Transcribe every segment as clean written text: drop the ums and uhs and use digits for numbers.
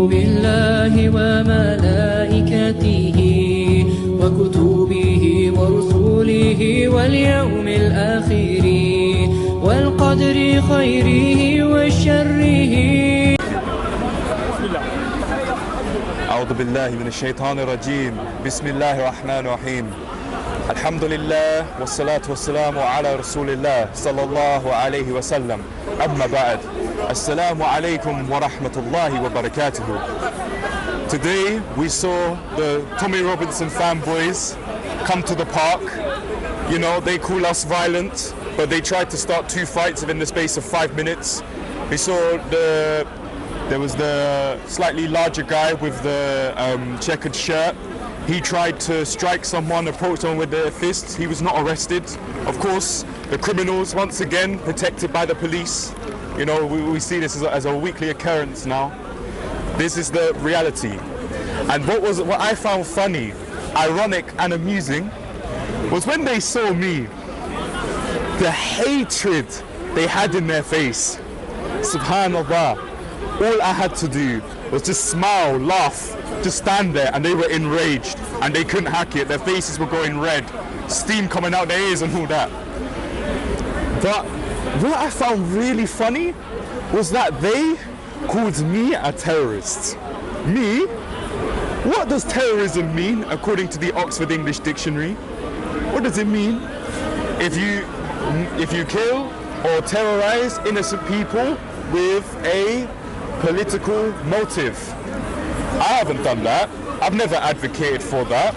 بالله وملائكته وكتبه ورسله واليوم الآخر والقدر خيره وشره. أعوذ بالله من الشيطان الرجيم. بسم الله الرحمن الرحيم. الحمد لله والصلاة والسلام على رسول الله صلى الله عليه وسلم. أما بعد. Assalamu alaikum wa rahmatullahi wa barakatuhu. Today we saw the Tommy Robinson fanboys come to the park. You know, they call us violent, but they tried to start 2 fights within the space of 5 minutes. We saw there was the slightly larger guy with the checkered shirt. He tried to strike someone, approach someone with their fists. He was not arrested. Of course, the criminals, once again, protected by the police. You know, we see this as a weekly occurrence now. This is the reality. And what I found funny, ironic and amusing was when they saw me, the hatred they had in their face. Subhanallah. All I had to do was just smile, laugh, just stand there, and they were enraged and they couldn't hack it. Their faces were going red, steam coming out their ears and all that. But what I found really funny was that they called me a terrorist. Me? What does terrorism mean according to the Oxford English Dictionary? What does it mean? If you kill or terrorize innocent people with a political motive. I haven't done that. I've never advocated for that.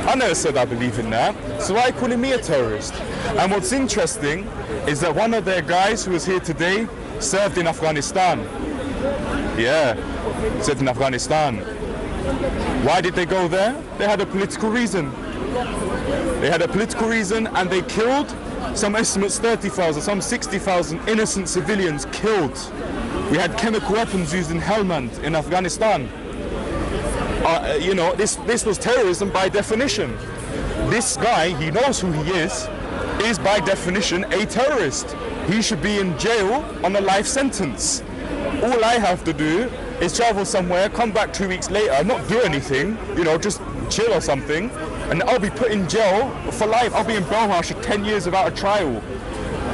I never said I believe in that. So why are you calling me a terrorist? And what's interesting is that one of their guys who was here today served in Afghanistan. Yeah, served in Afghanistan. Why did they go there? They had a political reason. They had a political reason and they killed, some estimates 30,000, some 60,000 innocent civilians killed. We had chemical weapons used in Helmand in Afghanistan. You know, this was terrorism by definition. This guy, he knows who he is by definition a terrorist. He should be in jail on a life sentence. All I have to do is travel somewhere, come back 2 weeks later, not do anything, you know, just chill or something, and I'll be put in jail for life. I'll be in Belmarsh for 10 years without a trial.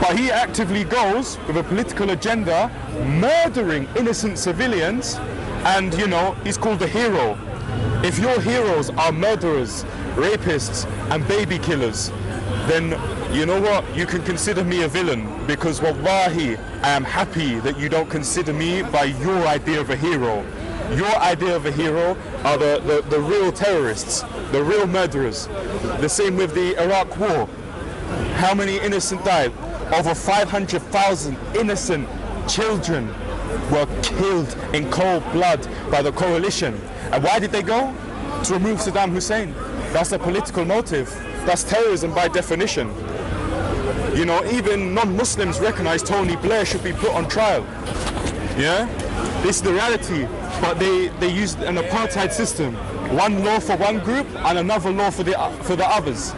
But he actively goes with a political agenda, murdering innocent civilians, and, you know, he's called a hero. If your heroes are murderers, rapists, and baby killers, then you know what? You can consider me a villain, because wallahi, I am happy that you don't consider me by your idea of a hero. Your idea of a hero are the real terrorists, the real murderers. The same with the Iraq war. How many innocent died? Over 500,000 innocent children were killed in cold blood by the coalition. And why did they go? To remove Saddam Hussein. That's a political motive. That's terrorism by definition. You know, even non-Muslims recognize Tony Blair should be put on trial. Yeah? This is the reality. But they used an apartheid system. One law for one group and another law for the others.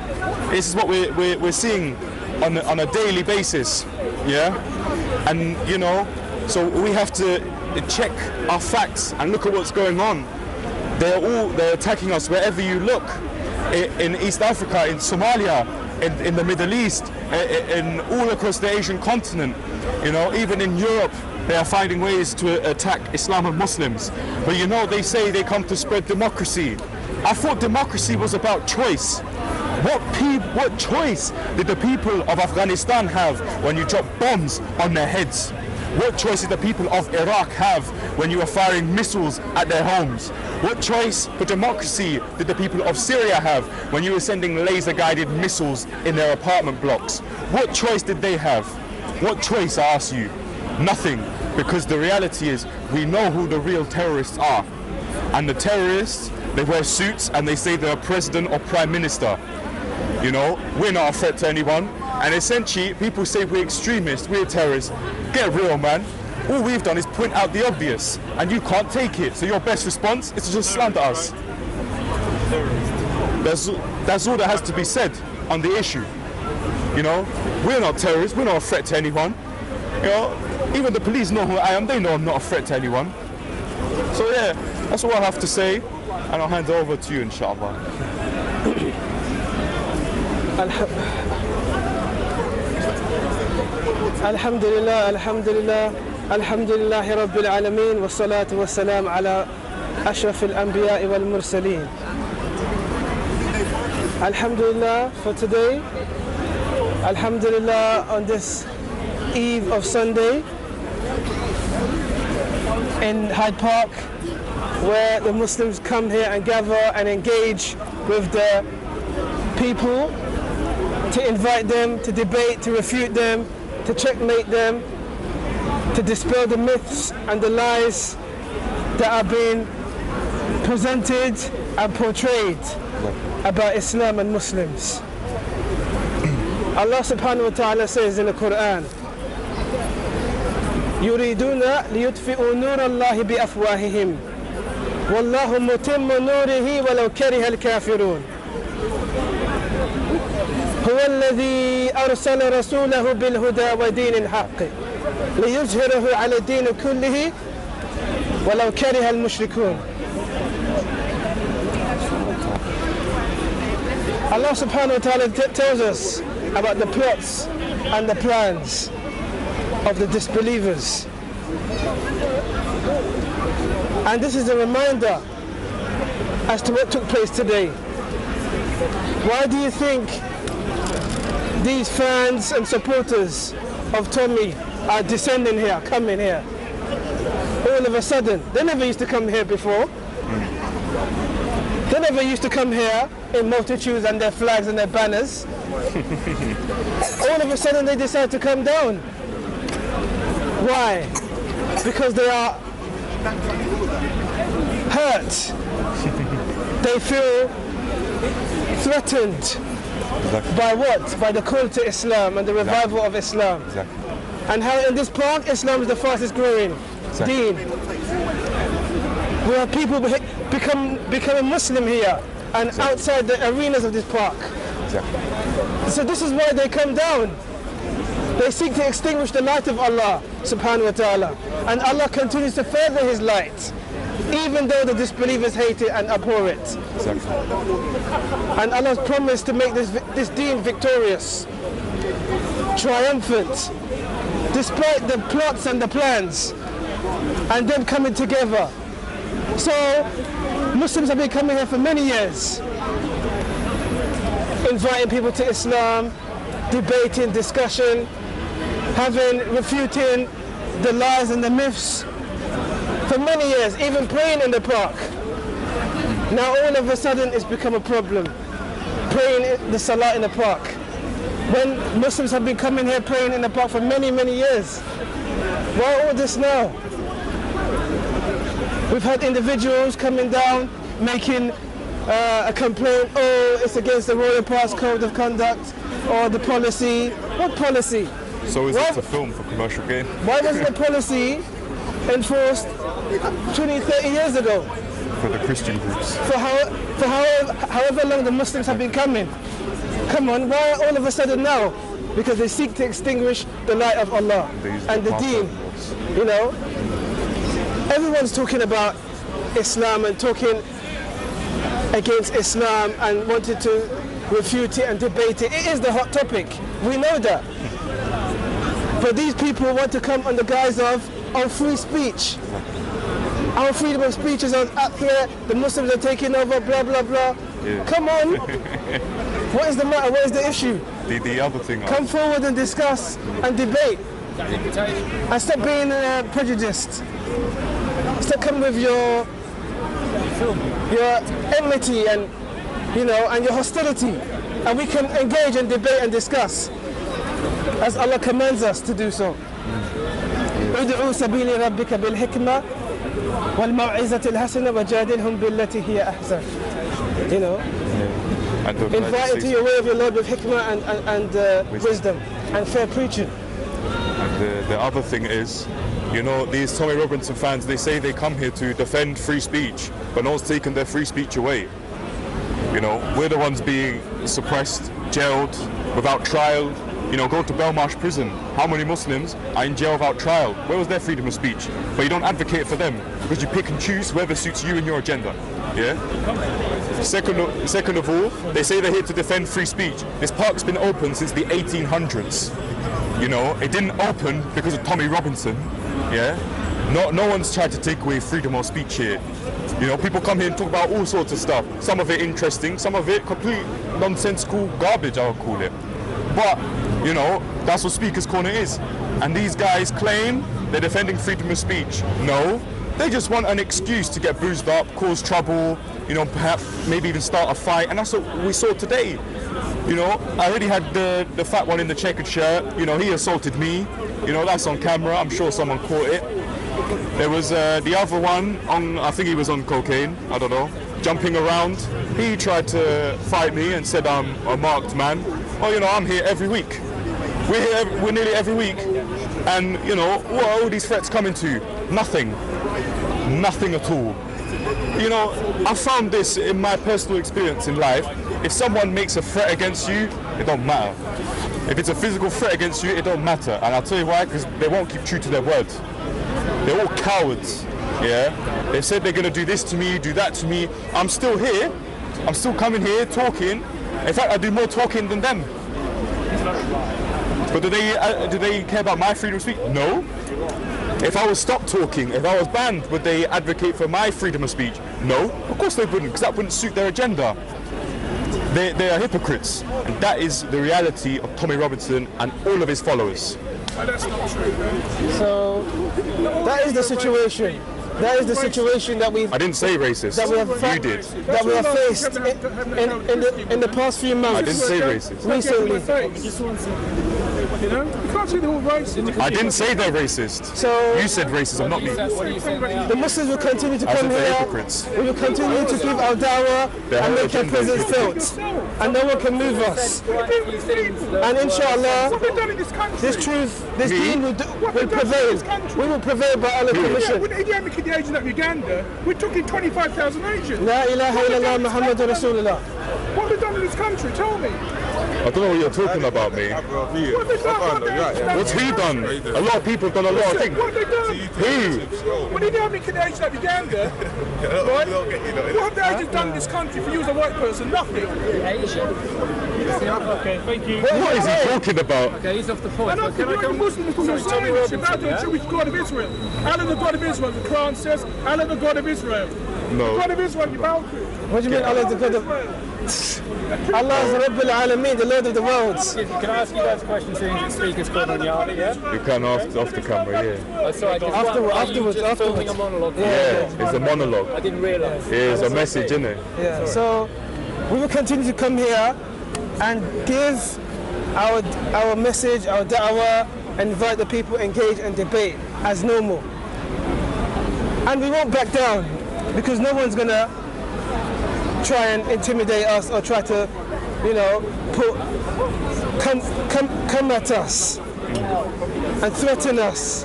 This is what we're seeing on a daily basis. Yeah? And, you know, so we have to check our facts and look at what's going on. They're attacking us wherever you look. In East Africa, in Somalia, in the Middle East, in all across the Asian continent. You know, even in Europe, they are finding ways to attack Islam and Muslims. But you know, they say they come to spread democracy. I thought democracy was about choice. What choice did the people of Afghanistan have when you drop bombs on their heads? What choice did the people of Iraq have when you were firing missiles at their homes? What choice for democracy did the people of Syria have when you were sending laser-guided missiles in their apartment blocks? What choice did they have? What choice, I ask you? Nothing. Because the reality is, we know who the real terrorists are. And the terrorists, they wear suits and they say they're a president or prime minister. You know, we're not a threat to anyone. And essentially, people say we're extremists, we're terrorists. Get real, man. All we've done is point out the obvious, and you can't take it. So your best response is to just slander us. That's all that has to be said on the issue. You know, we're not terrorists, we're not a threat to anyone. You know, even the police know who I am, they know I'm not a threat to anyone. So yeah, that's all I have to say, and I'll hand it over to you, inshallah. Alhamdulillah, alhamdulillah, alhamdulillah Rabbil Alameen, wassalatu wassalam ala ashraf al-anbiya wal mursaleen. Alhamdulillah for today, alhamdulillah on this eve of Sunday in Hyde Park, where the Muslims come here and gather and engage with the people, to invite them, to debate, to refute them, to checkmate them, to dispel the myths and the lies that are being presented and portrayed about Islam and Muslims. Allah subhanahu wa ta'ala says in the Quran, يريدون ليطفئوا نور الله بأفواههم والله متم نوره ولو كره الكافرون هو الذي أرسل رسوله بالهدى ودين الحق ليظهره على الدين كله ولو كره المشركون. Allah subhanahu wa ta'ala tells us about the plots and the plans of the disbelievers. And this is a reminder as to what took place today. Why do you think these fans and supporters of Tommy are descending here, coming here? All of a sudden, they never used to come here before. They never used to come here in multitudes and their flags and their banners. All of a sudden they decide to come down. Why? Because they are hurt. They feel threatened. By what? By the call to Islam and the revival of Islam. And how in this park, Islam is the fastest growing deen. We have people becoming Muslim here and outside the arenas of this park. So this is why they come down. They seek to extinguish the light of Allah subhanahu wa ta'ala. And Allah continues to further His light, even though the disbelievers hate it and abhor it. And Allah's promised to make this deen victorious, triumphant, despite the plots and the plans, and them coming together. So Muslims have been coming here for many years, inviting people to Islam, debating, discussion, refuting the lies and the myths for many years, even praying in the park. Now all of a sudden it's become a problem, praying the salah in the park, when Muslims have been coming here praying in the park for many, many years. Why all this now? We've had individuals coming down, making a complaint, oh, it's against the Royal Parks Code of Conduct, or the policy. What policy? So is it a film for commercial gain? Why wasn't the policy enforced 20, 30 years ago? For the Christian groups. For however long the Muslims have been coming. Come on, why all of a sudden now? Because they seek to extinguish the light of Allah and the deen. You know? Everyone's talking about Islam and talking against Islam and wanted to refute it and debate it. It is the hot topic. We know that. But these people want to come on the guise of free speech. Our freedom of speech is up here, the Muslims are taking over, blah, blah, blah. Yeah. Come on. What is the matter? What is the issue? The other thing. Come forward and discuss and debate. And stop being prejudiced. Stop coming with your enmity and, you know, and your hostility. And we can engage and debate and discuss as Allah commands us to do so. ادعوا سبيل ربك بالحكمة والموعظة الحسنة وجادلهم بالتي هي أحسن. You know, invite to your way of your Lord with hikmah and wisdom and fair preaching. And the other thing is, you know, these Tommy Robinson fans, they say they come here to defend free speech, but no one's taken their free speech away. You know, we're the ones being suppressed, jailed, without trial, go to Belmarsh prison. How many Muslims are in jail without trial? Where was their freedom of speech? But you don't advocate for them because you pick and choose whoever suits you and your agenda. Yeah. Second of all, they say they're here to defend free speech. This park's been open since the 1800s. It didn't open because of Tommy Robinson. Yeah. No one's tried to take away freedom of speech here. People come here and talk about all sorts of stuff. Some of it interesting, some of it complete nonsensical garbage, I would call it. But, that's what Speaker's Corner is. And these guys claim they're defending freedom of speech. No, they just want an excuse to get bruised up, cause trouble, perhaps maybe even start a fight. And that's what we saw today. I already had the fat one in the checkered shirt. He assaulted me. That's on camera. I'm sure someone caught it. There was the other one, I think he was on cocaine, I don't know, jumping around. He tried to fight me and said I'm a marked man. Well, I'm here every week. We're nearly every week. And, what are all these threats coming to? Nothing. Nothing at all. I found this in my personal experience in life. If someone makes a threat against you, it don't matter. If it's a physical threat against you, it don't matter. And I'll tell you why, because they won't keep true to their word. They're all cowards, yeah? They said they're going to do this to me, do that to me. I'm still here. I'm still coming here, talking. In fact, I do more talking than them. But do they care about my freedom of speech? No. If I was stopped talking, if I was banned, would they advocate for my freedom of speech? No. Of course they wouldn't, because that wouldn't suit their agenda. They are hypocrites. And that is the reality of Tommy Robinson and all of his followers. That's not true. So that is the situation. That is the situation that we've. I didn't say racist. That we have you did. That we have faced in the past few months. I didn't say racist. Recently. You can't say they're all racist. I didn't say they're racist. So you said racism, not me. The Muslims will continue to come here. Hypocrites. We will continue to give our dawah and make our presence felt. And no one can move us. And inshallah, this truth, this deen will prevail. We will prevail by Allah's permission. When Idi Amin killed the agent of Uganda, we're talking 25,000 agents. La ilaha illallah Muhammadur Rasulullah. What have they done in this country? Tell me. I don't know what you're talking about, me. What have they done? What's he done? A lot of people have done a lot of things. What have they done? Who? When Idi Amin killed the agent of Uganda, right? What have the agents done in this country for you as a white person? Nothing. Okay, thank you. What is he talking about? Okay, he's off the point. And after the Muslims who are saying it's about the Jewish God of Israel. Allah the God of Israel. The Quran says, Allah the God of Israel. No. The God of Israel, you bow to. What do you mean Allah the God of... Allah is Rabbul Alameen, the Lord of the worlds. Can I ask you guys a question soon as the speaker's called on Yardie, yeah? You can off the camera, yeah. Oh, sorry, Afterwards. filming a monologue. Yeah, it's a monologue. I didn't realise. It's a message, isn't it? Yeah, so we will continue to come here and give our message, our da'wah, and invite the people to engage and debate as normal. And we won't back down because no one's gonna try and intimidate us or try to, come at us and threaten us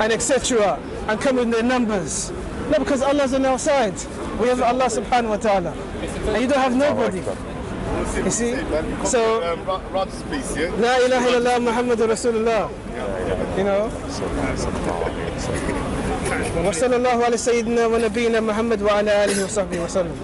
and etc. and come with their numbers. No, because Allah's on our side. We have Allah subhanahu wa ta'ala. And you don't have nobody. You see? So, La ilaha illallah Muhammadur Rasulullah. وصلى الله على سيدنا ونبينا محمد وعلى آله وصحبه وسلم.